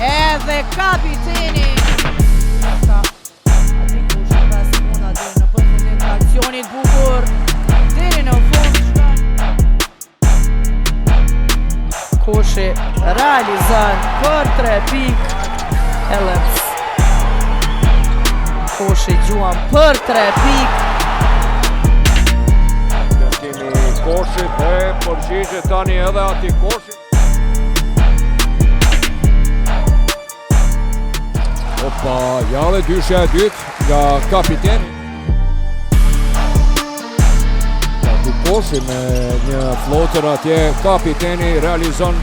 Edhe kapiteni Atikushi 5 sekunda deri në përfundim të aksionit bukur deri në fund shkon Kushi realizon për 3 pikë Helens Kushi gjuan për 3 pikë Destini Kushit e përgjigje tani edhe Atikushi. Opa, ja dhe dyshja e dytë nga kapiteni. Atikushi me një flotër atje, kapiteni realizon.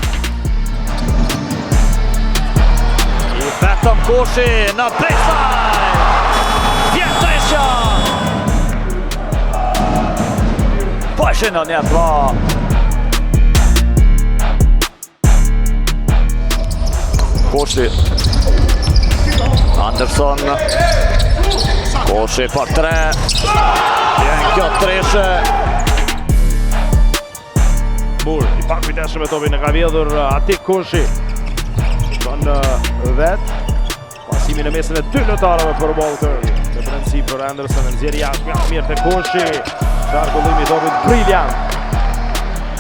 I vetëm Kushi në baseline. Vjetresha. Po në një bra. Kushi. Anderson Kushi për 3 Vjen kjo treshe Mur, i pak kujteshëm e topin e ka vjedhur Atikushi Shkon vet Pasimi në mesin e 2 lojtarëve për Walter Në princip për Anderson në nxjerr jashtë mirë të Kushi Qarkullimi i topit brilliant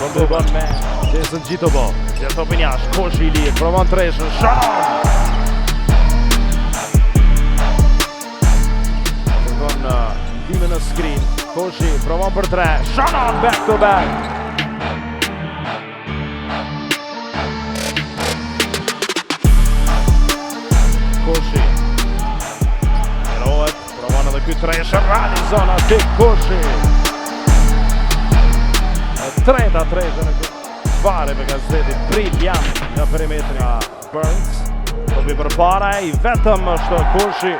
Këndon me Jason Gjitobo Gjerë topin jashtë Kushi i lirë provon treshën Shanon Dime në screen, Kushi provon për 3, Shanon back to back. Kushi Heroet, provon edhe ky treshë, realizon Atikushi. E treta treshë në këtë fare me gazeti brilliant në perimetrin nga Burns. Topi përpara i vetëm është Kushi.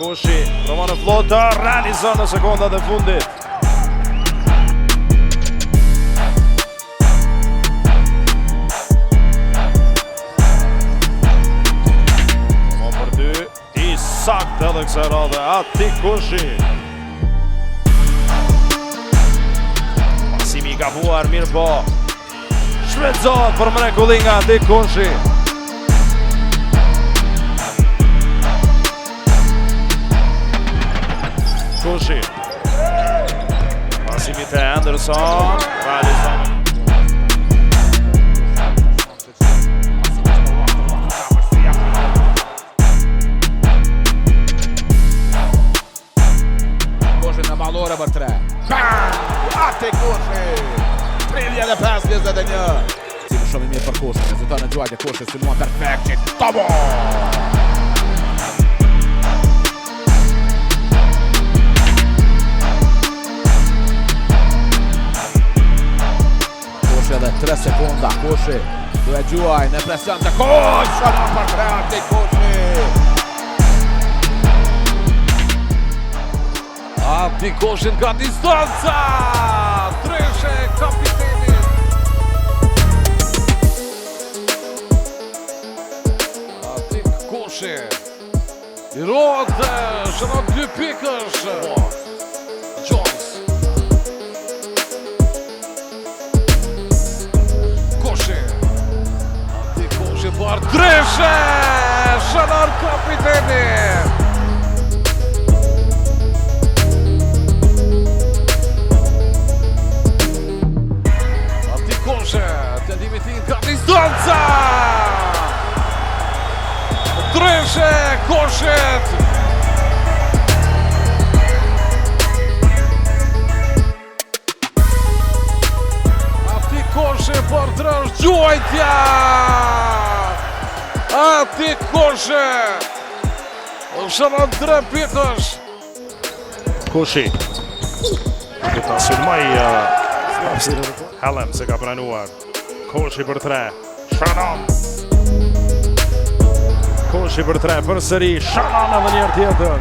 Kushi, provon në flotër, realizon në sekondat e fundit. Provon për 2, i sakt edhe kësaj radhe, Atikushi. Pasimi i gabuar, mirë po. Shfrytëzohet për mrekulli nga Atikushi. Kushi Pasimi të Anderson Realizon Kushi në malore për 3 Atikushi 35-21 Si më shumë i mirë për Kushi Rezultat në gjuajt e Kushi Sinuan perfekt që tobo Edhe 3 sekunda, Kushi duhet gjuaj në presion të Kushi Shanon për 3 Atikushi Atikushi nga distanca Treshe kapiteni Atikushi I rotë Shanon 2 pikësh Jones Atikushi për Treshe Shanon kapiteni Atikushi Tendimi ti nga distanca Treshe Kushit Atikushi për Tresh gjuajtja Atikushi Shanon 3 pikësh Kushi Këta sulmaj Helen se ka pranuar Kushi për 3 Shanon Kushi për 3 për sëri Shanon edhe njërë tjetër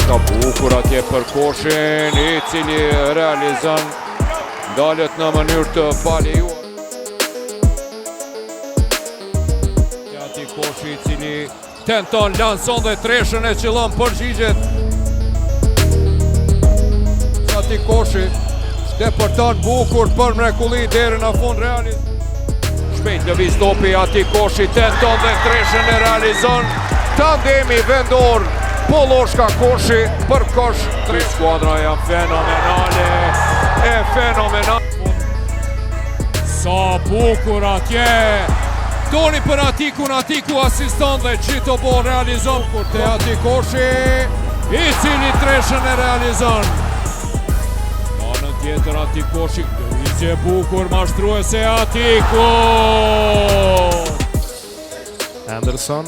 Ka bukur atje për Koshin, I cili realizon dalet në mënyrë të palejuar. Ati Koshi I cili tenton, lanson dhe treshën e qëllon përgjigjet. Ati Koshi shtepërton bukur për mrekulli deri në fund realizon. Shpejt lëviz topi, ati Koshi tenton dhe treshën e realizon. Tandemi vendor Poloshka Koshi për Kosh. Tri skuadra janë fenomenale, e fenomenal. Sa bukur atje. Doni për Atikun, Atiku asiston dhe gjitho po realizon. Kur te ati Koshi, I cili treshën e realizon. Në tjetër ati Koshi, lëvizje bukur mashtruese Atiku. Anderson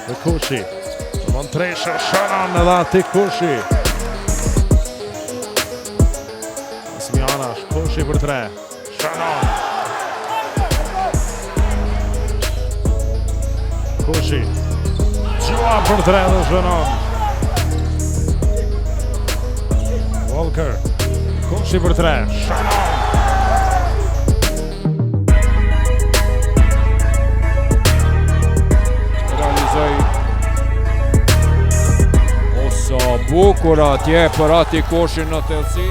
dhe Koshi. Mon treshën Shanon edhe Atik Koshi. Asmjanash, Koshi për 3. Shanon. Koshi. Gjua për 3 dhe Shanon. Walker. Koshi për 3. Shanon. Bukur atje për ati Koshin në thelsi.